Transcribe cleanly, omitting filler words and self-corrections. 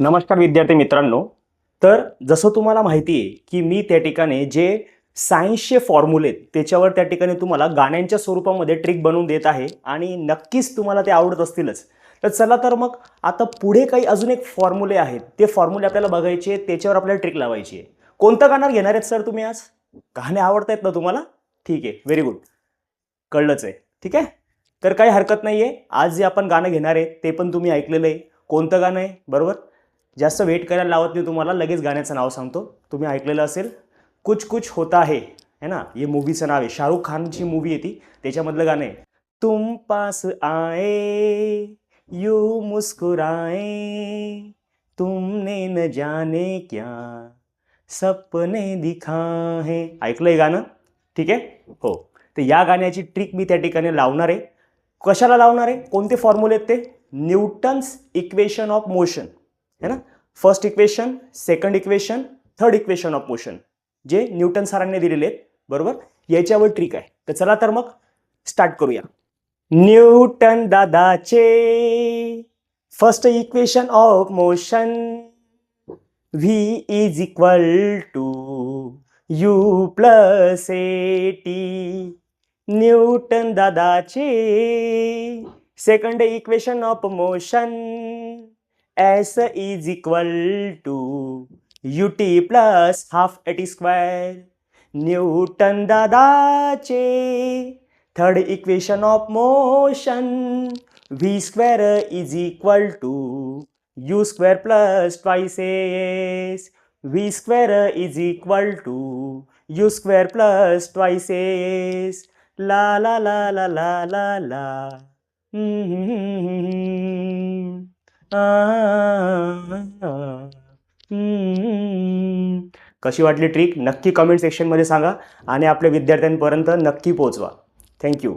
नमस्कार विद्यार्थी मित्रांनो. तर जसं तुम्हाला माहिती आहे की मी त्या ठिकाणी जे सायन्सचे फॉर्म्युले त्याच्यावर त्या ठिकाणी तुम्हाला गाण्यांच्या स्वरूपामध्ये ट्रिक बनवून देत आहे आणि नक्कीच तुम्हाला ते आवडत असतीलच. तर चला तर मग आता पुढे काही अजून एक फॉर्म्युले आहेत, ते फॉर्म्युले आपल्याला बघायचे आहेत, त्याच्यावर आपल्याला ट्रिक लावायची आहे. कोणतं गाणं घेणार आहेत सर तुम्ही आज? गाणे आवडत आहेत ना तुम्हाला? ठीक आहे, व्हेरी गुड. कळलंच आहे. ठीक आहे, तर काही हरकत नाही आहे. आज जे आपण गाणं घेणार आहे ते पण तुम्ही ऐकलेलं आहे. कोणतं गाणं आहे बरोबर? जास्त वेट करायला लावत नाही तुम्हाला, लगेच गाण्याचं नाव सांगतो. तुम्ही ऐकलेलं असेल, कुछ कुछ होता है ना, हे मूवीचं नाव आहे. शाहरुख खानची मूवी आहे ती, त्याच्यामधलं गाणं आहे. तुम पास आए यू मुस्कुराए तुमने न जाने क्या सपने दिखाए. ऐकलंय गाणं? ठीक आहे हो. तर या गाण्याची ट्रिक मी त्या ठिकाणी लावणार आहे. कशाला लावणार आहे? कोणते फॉर्म्युले आहेत ते? न्यूटन्स इक्वेशन ऑफ मोशन है ना. First equation, second equation, third equation of motion, जे न्यूटन सरांनी दिलेले आहेत बरोबर. याच्यावर ट्रिक आहे. तर चला तर मग स्टार्ट करूया. न्यूटन दादाचे first equation of motion, v is equal to u plus a t. Newton दादाचे second equation of motion, s is equal to ut plus half a t square. Newton दादाचे third equation of motion, v square is equal to u square plus twice s. v square is equal to u square plus twice s. ला ला ला ला ला ला ला. कशी वाटली ट्रिक? नक्की कमेंट सेक्शनमध्ये सांगा आणि आपल्या विद्यार्थ्यांपर्यंत नक्की पोहोचवा. थँक्यू.